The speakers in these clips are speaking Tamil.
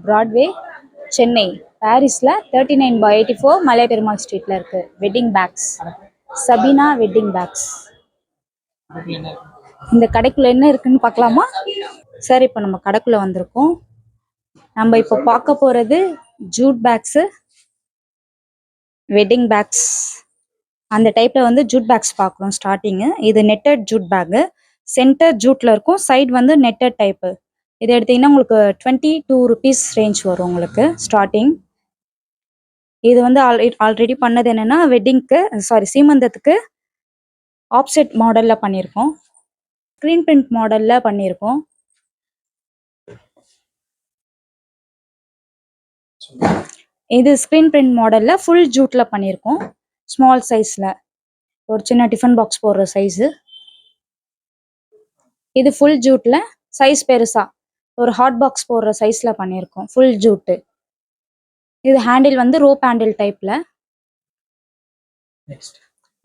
பிராட்வே, சென்னை. பாரிஸ்ல 39/84 மலை பெருமாள் ஸ்ட்ரீட்ல இருக்கு. Wedding bags, Sabeena wedding bags. இந்த கடைக்குள்ள என்ன இருக்குன்னு பார்க்கலாமா? சார், இப்போ நம்ம கடைக்குள்ள வந்திருக்கோம். நம்ம இப்போ பார்க்க போறது ஜூட் பேக்ஸ், வெட்டிங் பேக்ஸ். அந்த டைப்ல வந்து ஜூட் பேக்ஸ் பார்க்குறோம். ஸ்டார்டிங்கு இது நெட்டட் ஜூட் பேக்கு. சென்டர் ஜூட்ல இருக்கும், சைடு வந்து நெட்டட் டைப்பு. இது எடுத்தீங்கன்னா உங்களுக்கு 22 ருபீஸ் ரேஞ்ச் வரும் உங்களுக்கு ஸ்டார்டிங். இது வந்து ஆல்ரெடி பண்ணது என்னன்னா வெட்டிங்க்கு, சாரி சீமந்தத்துக்கு ஆப்செட் மாடல்ல பண்ணியிருக்கோம். ஸ்க்ரீன் பிரிண்ட் மாடல்ல பண்ணியிருக்கோம். இது ஸ்க்ரீன் பிரிண்ட் மாடல்ல ஃபுல் ஜூட்ல பண்ணியிருக்கோம். ஸ்மால் சைஸ்ல ஒரு சின்ன டிஃபன் பாக்ஸ் போடுற சைஸு. இது ஃபுல் ஜூட்ல சைஸ் பெருசா ஒரு ஹாட் பாக்ஸ் போடுற சைஸ்ல பண்ணியிருக்கோம். ஃபுல் ஜூட்டு. இது ஹேண்டில் வந்து ரோப் ஹேண்டில் டைப்ல.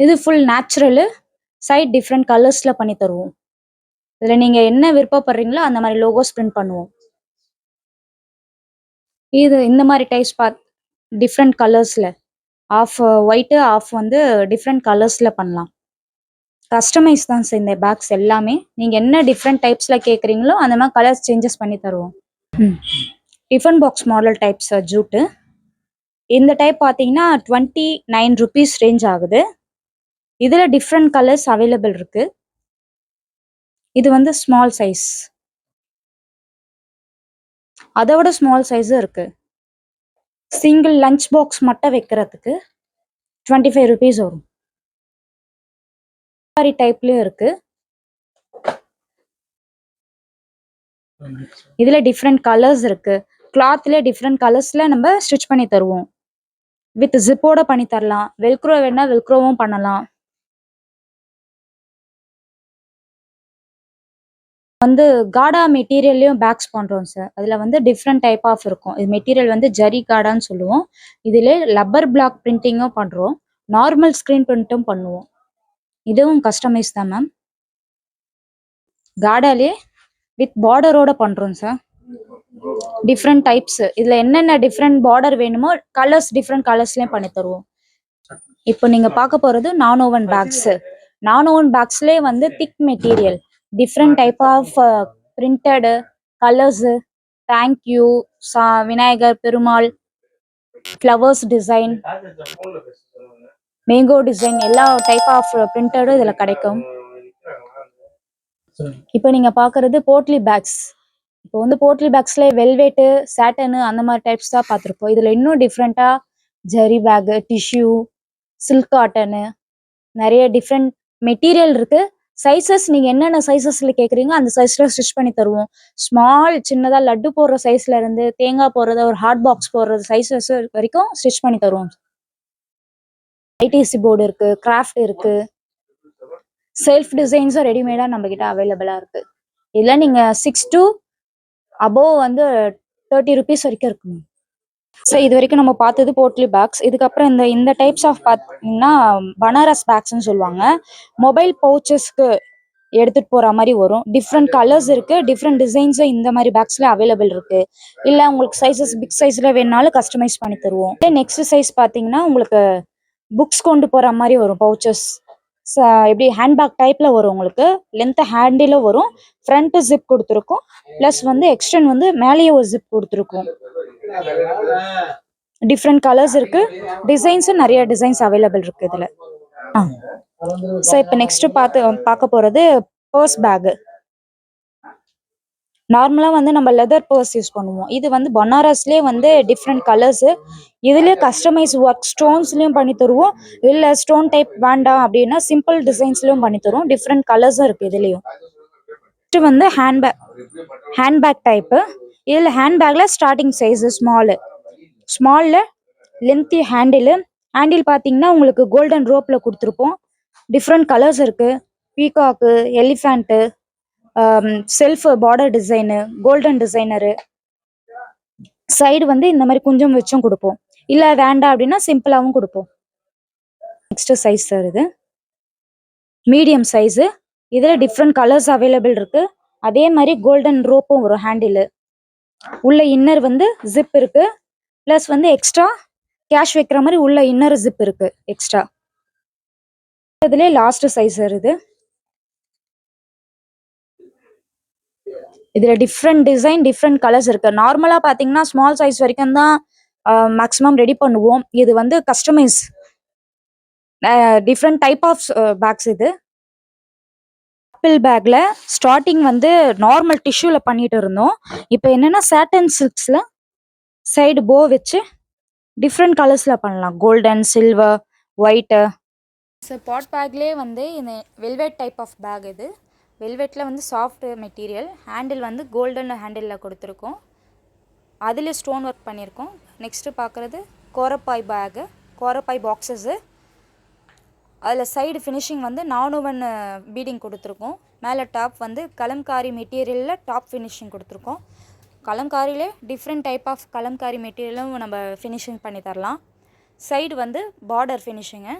இது ஃபுல் நேச்சுரலு, சைட் டிஃப்ரெண்ட் கலர்ஸ்ல பண்ணி தருவோம். இதுல நீங்க என்ன விருப்பப்படுறீங்களோ அந்த மாதிரி லோகோஸ் பிரிண்ட் பண்ணுவோம். இது இந்த மாதிரி டைப்ஸ் டிஃப்ரெண்ட் கலர்ஸ்ல, ஆஃப் ஒயிட்டு ஆஃப் வந்து டிஃப்ரெண்ட் கலர்ஸ்ல பண்ணலாம். கஸ்டமைஸ் தான் சார் இந்த பேக்ஸ் எல்லாமே. நீங்க என்ன டிஃப்ரெண்ட் டைப்ஸ்ல கேட்குறீங்களோ அந்த மாதிரி கலர்ஸ் சேஞ்சஸ் பண்ணி தருவோம். Tiffin box model types jute. இந்த டைப் பார்த்தீங்கன்னா 29 ருபீஸ் ரேஞ்ச் ஆகுது. இதுல டிஃப்ரெண்ட் கலர்ஸ் அவைலபிள் இருக்கு. இது வந்து ஸ்மால் சைஸ், அதை விட ஸ்மால் சைஸும் இருக்கு. சிங்கிள் லஞ்ச் பாக்ஸ் மட்டும் வைக்கிறதுக்கு 25 ருபீஸ் வரும். மாதிரி டைப்லயும் இருக்கு. இதுல டிஃப்ரெண்ட் கலர்ஸ் இருக்கு. கிளாத்ல டிஃப்ரெண்ட் கலர்ஸ்ல நம்ம ஸ்டிச் பண்ணி தருவோம். வித் ஜிப்போட பண்ணி தரலாம். வெல்க்ரோ வேணா வெல்க்ரோவும் பண்ணலாம். வந்து காடா மெட்டீரியல்லையும் பேக்ஸ் பண்றோம் சார். அதுல வந்து டிஃப்ரெண்ட் டைப் ஆஃப் இருக்கும். இது மெட்டீரியல் வந்து ஜரி காடான்னு சொல்லுவோம். இதுல லப்பர் பிளாக் பிரிண்டிங்கும் பண்றோம், நார்மல் ஸ்கிரீன் பிரிண்ட்டும் பண்ணுவோம். இதுவும் கஸ்டமைஸ் தான் மேம். காடாலே வித் பார்டரோட பண்றோம் சார். டிஃப்ரெண்ட் டைப்ஸ், இதுல என்னென்ன டிஃப்ரெண்ட் பார்டர் வேணுமோ கலர்ஸ் டிஃப்ரெண்ட் கலர்ஸ்லயும் பண்ணி தருவோம். இப்போ நீங்க பார்க்க போறது non woven bags. Non woven பேக்ஸ்லேயே வந்து thick material, different type of printed colours, thank you, Vinayagar, Perumal, flowers design, mango design, எல்லா டைப் ஆஃப் பிரிண்டடும் இதுல கிடைக்கும். இப்போ நீங்க பாக்குறது போட்லி பேக்ஸ். இப்போ வந்து போட்லி பேக்ஸ்ல வெல்வெட்டு, சாட்டனு அந்த மாதிரி டைப்ஸ் தான் பார்த்துருப்போம். இதுல இன்னும் டிஃப்ரெண்டா zari bag, tissue, silk cotton, நிறைய டிஃப்ரெண்ட் மெட்டீரியல் இருக்கு. சைசஸ் நீங்க என்னென்ன சைசஸ்ல கேக்குறீங்க அந்த சைஸ்ல ஸ்டிச் பண்ணி தருவோம். ஸ்மால் சின்னதா லட்டு போடுற சைஸ்ல இருந்து தேங்காய் போடுறது, ஒரு ஹாட் பாக்ஸ் போடுறது சைசஸ் வரைக்கும் ஸ்டிச் பண்ணி தருவோம். ஐடிசி போர்டு இருக்கு, கிராஃப்ட் இருக்கு, செல்ஃப் டிசைன்ஸும் ரெடிமேடா நம்ம கிட்ட அவைலபிளா இருக்கு. இதுல நீங்க 6 to above வந்து 30 ருபீஸ் வரைக்கும் இருக்குங்க. ஸோ இது வரைக்கும் நம்ம பார்த்தது போட்லி பேக்ஸ். இதுக்கப்புறம் இந்த டைப்ஸ் ஆஃப் பார்த்தீங்கன்னா பனாரஸ் பேக்ஸ்ன்னு சொல்லுவாங்க. மொபைல் பவுச்சஸ்க்கு எடுத்துட்டு போற மாதிரி வரும். டிஃப்ரெண்ட் கலர்ஸ் இருக்கு, டிஃப்ரெண்ட் டிசைன்ஸும் இந்த மாதிரி பேக்ஸ்ல அவைலபிள் இருக்கு. இல்ல உங்களுக்கு சைசஸ் பிக் சைஸ்ல வேணாலும் கஸ்டமைஸ் பண்ணி தருவோம். நெக்ஸ்ட் சைஸ் பாத்தீங்கன்னா உங்களுக்கு புக்ஸ் கொண்டு போற மாதிரி வரும். பவுச்சஸ் எப்படி ஹேண்ட்பேக் டைப்ல வரும். உங்களுக்கு லென்த் ஹேண்டில வரும், ஃப்ரண்ட் ஜிப் கொடுத்துருக்கும், பிளஸ் வந்து எக்ஸ்டெண்ட் வந்து மேலேயே ஒரு ஜிப் கொடுத்துருக்கும். டிஃப்ரெண்ட் கலர்ஸ் இருக்கு, டிசைன்ஸும் நிறைய டிசைன்ஸ் அவைலபிள் இருக்கு இதுல. ஸோ இப்போ நெக்ஸ்ட் பார்க்க போறது பர்ஸ் பேக். நார்மலா வந்து நம்ம லெதர் பர்ஸ் யூஸ் பண்ணுவோம். இது வந்து பனாரஸ்லயே வந்து டிஃப்ரெண்ட் கலர்ஸ். இதுலயே கஸ்டமைஸ் ஒர்க் ஸ்டோன்ஸ்லயும் பண்ணி தருவோம். இல்ல ஸ்டோன் டைப் வேண்டாம் அப்படின்னா சிம்பிள் டிசைன்ஸ்லயும் பண்ணி தருவோம். டிஃப்ரெண்ட் கலர்ஸும் இருக்கு இதுலயும். நெக்ஸ்ட் வந்து ஹேண்ட்பேக் டைப்பு. இதுல ஹேண்ட்பேக்ல ஸ்டார்டிங் சைஸ் ஸ்மால்ல லென்த்தி ஹேண்டில் பார்த்தீங்கன்னா உங்களுக்கு கோல்டன் ரோப்ல கொடுத்துருப்போம். டிஃப்ரெண்ட் கலர்ஸ் இருக்கு. Peacock, elephant, self border design, golden designer. Side வந்து இந்த மாதிரி குஞ்சம் வச்சும் கொடுப்போம். இல்ல வேண்டாம் அப்படின்னா சிம்பிளாவும் கொடுப்போம். நெக்ஸ்ட் சைஸ் சார், இது மீடியம் சைஸு. இதுல டிஃப்ரெண்ட் கலர்ஸ் அவைலபிள் இருக்கு. அதே மாதிரி கோல்டன் ரோப்பும் வரும் ஹேண்டில். உள்ள இன்னர் வந்து ஜிப் இருக்கு. ப்ளஸ் வந்து எக்ஸ்ட்ரா கேஷ் வைக்கிற மாதிரி உள்ள இன்னர் ஜிப் இருக்கு எக்ஸ்ட்ரா. இதுலேயே லாஸ்ட் சைஸ் வருது. இதுல டிஃப்ரெண்ட் டிசைன் டிஃப்ரெண்ட் கலர்ஸ் இருக்கு. நார்மலா பாத்தீங்கன்னா ஸ்மால் சைஸ் வரைக்கும் தான் மேக்ஸிமம் ரெடி பண்ணுவோம். இது வந்து customize different type of bags. இது ஆப்பிள் பேக்ல ஸ்டார்டிங் வந்து நார்மல் டிஷ்யூல பண்ணிட்டு இருந்தோம். இப்போ என்னன்னா சாட்டன் சில்க்ஸ்ல சைடு போ வச்சு டிஃப்ரெண்ட் கலர்ஸ்ல பண்ணலாம். Golden, silver, white. பாட் பேக்லேயே வந்து இந்த வெல்வெட் டைப் ஆஃப் பேக். இது வெல்வெட்டில் வந்து சாஃப்ட் மெட்டீரியல். ஹேண்டில் வந்து கோல்டன் ஹேண்டிலில் கொடுத்துருக்கோம். அதில் ஸ்டோன் ஒர்க் பண்ணியிருக்கோம். நெக்ஸ்ட்டு பார்க்குறது கோரப்பாய் பேகு, கோரப்பாய் பாக்ஸஸ்ஸு. அதில் சைடு ஃபினிஷிங் வந்து நானுவன் பீடிங் கொடுத்துருக்கோம். மேலே டாப் வந்து கலம்காரி மெட்டீரியலில் டாப் ஃபினிஷிங் கொடுத்துருக்கோம். கலம்காரியிலே டிஃப்ரெண்ட் டைப் ஆஃப் கலம்காரி மெட்டீரியலும் நம்ம ஃபினிஷிங் பண்ணி தரலாம். சைடு வந்து பார்டர் ஃபினிஷிங்கு.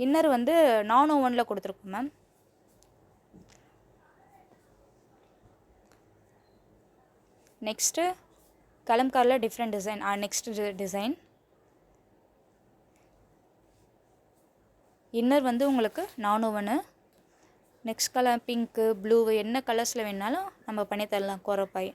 இன்னர் வந்து நானுவனில் கொடுத்துருக்கோம் மேம். நெக்ஸ்ட்டு கலம்காரியில் different design. Next design inner வந்து உங்களுக்கு non woven. Next colour pink, blue, என்ன கலர்ஸில் வேணாலும் நம்ம பண்ணி தரலாம். கோரப்பாய்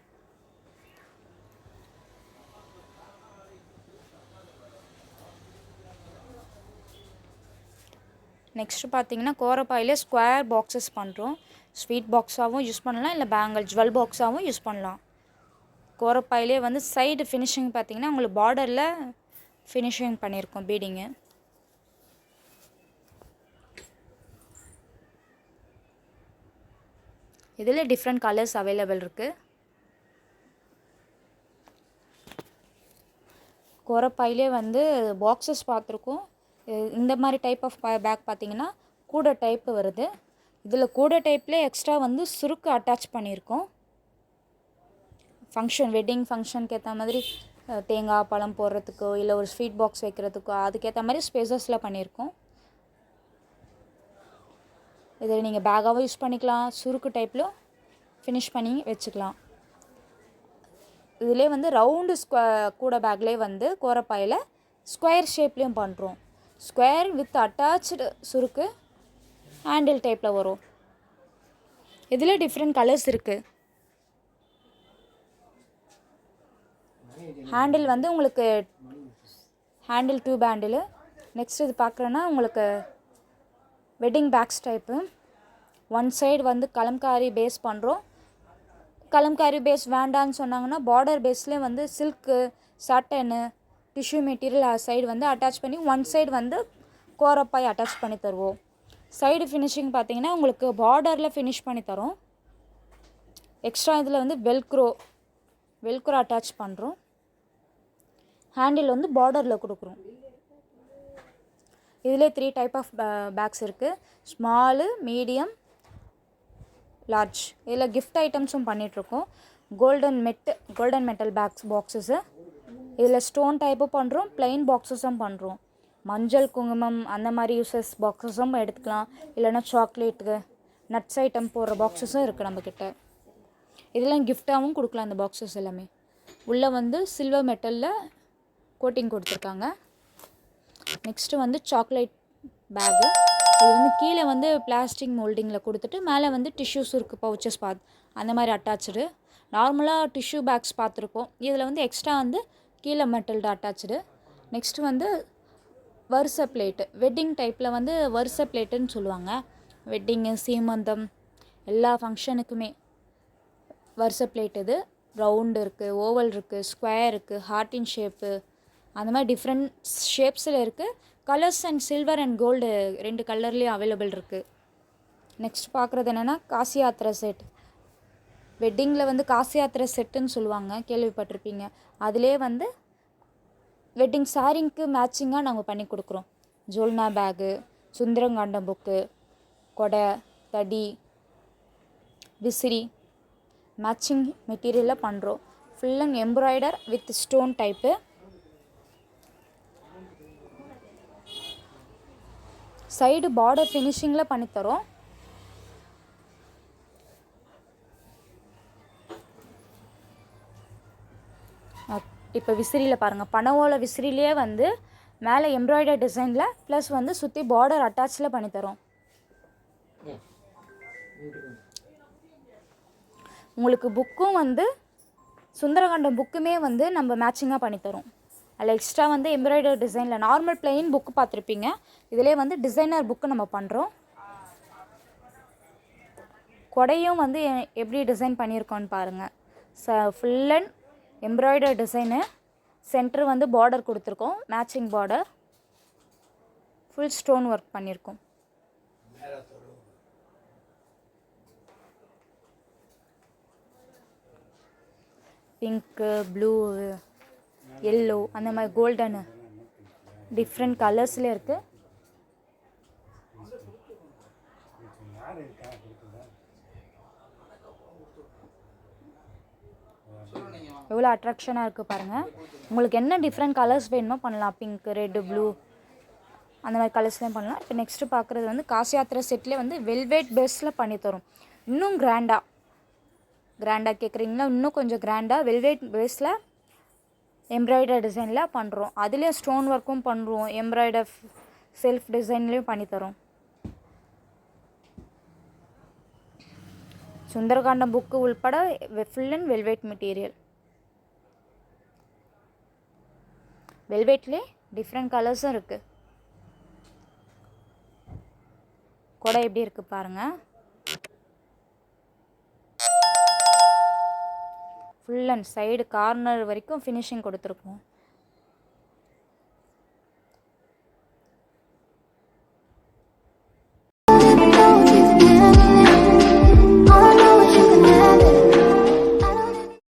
நெக்ஸ்ட்டு பார்த்தீங்கன்னா கோரப்பாயிலே ஸ்கொயர் பாக்ஸஸ் பண்ணுறோம். ஸ்வீட் பாக்ஸாகவும் யூஸ் பண்ணலாம், இல்லை பேங்கிள் ஜுவல் பாக்ஸாகவும் யூஸ் பண்ணலாம். கோரப்பாயிலே வந்து சைடு ஃபினிஷிங் பார்த்தீங்கன்னா உங்களுக்கு பார்டரில் ஃபினிஷிங் பண்ணியிருக்கோம் பீடிங்கு. இதில் டிஃப்ரெண்ட் கலர்ஸ் அவைலபிள் இருக்குது. கோரப்பாயிலே வந்து பாக்ஸஸ் பார்த்துருக்கோம். இந்த மாதிரி டைப் ஆஃப் பேக் பார்த்தீங்கன்னா கூடை டைப்பு வருது. இதில் கூடை டைப்லேயே எக்ஸ்ட்ரா வந்து சுருக்கு அட்டாச் பண்ணியிருக்கோம். ஃபங்க்ஷன், வெட்டிங் ஃபங்க்ஷனுக்கு ஏற்ற மாதிரி தேங்காய் பழம் போடுறதுக்கோ இல்லை ஒரு ஸ்வீட் பாக்ஸ் வைக்கிறதுக்கோ அதுக்கேற்ற மாதிரி ஸ்பேசஸில் பண்ணியிருக்கோம். இதில் நீங்கள் பேக்காகவும் யூஸ் பண்ணிக்கலாம், சுருக்கு டைப்பில் ஃபினிஷ் பண்ணி வச்சுக்கலாம். இதிலே வந்து ரவுண்டு கூடை பேக்லேயே வந்து கோரப்பாயில் ஸ்கொயர் ஷேப்லேயும் பண்ணுறோம். ஸ்கொயர் வித் அட்டாச்சு சுருக்கு ஹேண்டில் டைப்பில் வரும். இதில் டிஃப்ரெண்ட் கலர்ஸ் இருக்குது. ஹேண்டில் வந்து உங்களுக்கு ஹேண்டில் டியூப் ஹேண்டிலு. நெக்ஸ்ட் இது பார்க்குறோன்னா உங்களுக்கு wedding bags type. One side வந்து கலம்காரி பேஸ் பண்ணுறோம். கலம்காரி பேஸ் வேண்டான்னு சொன்னாங்கன்னா பார்டர் பேஸ்லேயே வந்து சில்க்கு, சாட்டனு, டிஷ்யூ மெட்டீரியல் சைடு வந்து அட்டாச் பண்ணி ஒன் சைடு வந்து கோரப்பாய் அட்டாச் பண்ணி தருவோம். சைடு ஃபினிஷிங் பார்த்தீங்கன்னா உங்களுக்கு பார்டரில் ஃபினிஷ் பண்ணி தரோம். எக்ஸ்ட்ரா இதில் வந்து வெல்க்ரோ அட்டாச் பண்ணுறோம். ஹேண்டில் வந்து பார்டரில் கொடுக்குறோம். இதிலே 3 டைப் ஆஃப் பேக்ஸ் இருக்குது. Small, medium, large. இதில் கிஃப்ட் ஐட்டம்ஸும் பண்ணிகிட்ருக்கோம். Golden metal boxes. இதில் ஸ்டோன் டைப்பும் பண்ணுறோம், ப்ளைன் பாக்ஸஸும் பண்ணுறோம். மஞ்சள், குங்குமம் அந்த மாதிரி யூசஸ் பாக்ஸஸும் எடுத்துக்கலாம். இல்லைன்னா சாக்லேட்டுக்கு நட்ஸ் ஐட்டம் போடுற பாக்ஸஸும் இருக்குது நம்மக்கிட்ட. இதெல்லாம் கிஃப்டாகவும் கொடுக்கலாம். அந்த பாக்ஸஸ் எல்லாமே உள்ளே வந்து சில்வர் மெட்டலில் கோட்டிங் கொடுத்துருக்காங்க. நெக்ஸ்ட்டு வந்து சாக்லேட் பேகு. இது வந்து கீழே வந்து பிளாஸ்டிக் மோல்டிங்கில் கொடுத்துட்டு மேலே வந்து டிஷ்யூஸ் இருக்குது, பவுச்சஸ் அந்த மாதிரி அட்டாச்சு. நார்மலாக டிஷ்யூ பேக்ஸ் பார்த்துருப்போம். இதில் வந்து எக்ஸ்ட்ரா வந்து கீழே மெட்டல்டு அட்டாச்சு. நெக்ஸ்ட்டு வந்து வரிசை பிளேட்டு. வெட்டிங் டைப்பில் வந்து வரிசை பிளேட்டுன்னு சொல்லுவாங்க. வெட்டிங்கு, சீமந்தம் எல்லா ஃபங்க்ஷனுக்குமே வரிசை பிளேட். இது ரவுண்டு இருக்குது, ஓவல் இருக்குது, ஸ்கொயர் இருக்குது, ஹார்ட்டின் ஷேப்பு, அந்த மாதிரி டிஃப்ரெண்ட் ஷேப்ஸில் இருக்குது. Colours and silver and gold 2 கலர்லேயும் அவைலபிள் இருக்குது. நெக்ஸ்ட் பார்க்குறது என்னென்னா காசி யாத்திரை செட். வெட்டிங்கில் வந்து காசி யாத்திரை செட்டுன்னு சொல்லுவாங்க, கேள்விப்பட்டிருப்பீங்க. அதிலே வந்து வெட்டிங் சாரிங்க்கு மேட்சிங்காக நாங்கள் பண்ணி கொடுக்குறோம். ஜோல்னா பேகு, சுந்தரங்காண்டம் புக்கு, கொடை, தடி, விசிறி மேட்சிங் மெட்டீரியலில் பண்ணுறோம். Full and embroider with stone type. Side border ஃபினிஷிங்கில் பண்ணித்தரோம். இப்போ விசிறியில் பாருங்கள், பனை ஓலை விசிறிலேயே வந்து மேலே எம்ப்ராய்டரி டிசைனில் ப்ளஸ் வந்து சுற்றி பார்டர் அட்டாச்சில் பண்ணித்தரோம். உங்களுக்கு புக்கும் வந்து சுந்தரகாண்டம் புக்குமே வந்து நம்ம மேட்சிங்காக பண்ணித்தரோம். அதில் எக்ஸ்ட்ரா வந்து எம்ப்ராய்டரி டிசைனில் நார்மல் பிளெயின் புக்கு பார்த்துருப்பீங்க, இதிலே வந்து டிசைனர் புக்கு நம்ம பண்ணுறோம். கொடையும் வந்து எப்படி டிசைன் பண்ணியிருக்கோன்னு பாருங்கள். Full and embroidery design, centre வந்து பார்டர் கொடுத்துருக்கோம், matching border, full stone work பண்ணியிருக்கோம். பிங்க்கு, ப்ளூ, எல்லோ, அந்த மாதிரி கோல்டனு டிஃப்ரெண்ட் கலர்ஸ்லேயே இருக்குது. எவ்வளோ அட்ராக்ஷனாக இருக்குது பாருங்கள். உங்களுக்கு என்ன டிஃப்ரெண்ட் கலர்ஸ் வேணுமோ பண்ணலாம். பிங்க், ரெட்டு, ப்ளூ அந்த மாதிரி கலர்ஸ்லேயும் பண்ணலாம். இப்போ நெக்ஸ்ட்டு பார்க்குறது வந்து காசி யாத்திரை செட்லேயே வந்து வெல்வெட் பேஸில் பண்ணித்தரோம். இன்னும் கிராண்டாக கேட்குறீங்களா? இன்னும் கொஞ்சம் கிராண்டாக வெல்வெட் பேஸில் எம்ப்ராய்டரி டிசைனில் பண்ணுறோம். அதுலேயும் ஸ்டோன் ஒர்க்கும் பண்ணுறோம், எம்ப்ராய்டர் செல்ஃப் டிசைன்லேயும் பண்ணித்தரோம். சுந்தரகாண்டம் புக்கு உள்பட ஃபுல் அண்ட் வெல்வெட் மெட்டீரியல். வெல்வெட்லேயே டிஃப்ரெண்ட் கலர்ஸும் இருக்குது. கொடை எப்படி இருக்குது பாருங்கள். ஃபுல் அண்ட் சைடு கார்னர் வரைக்கும் ஃபினிஷிங் கொடுத்துருக்கோம்.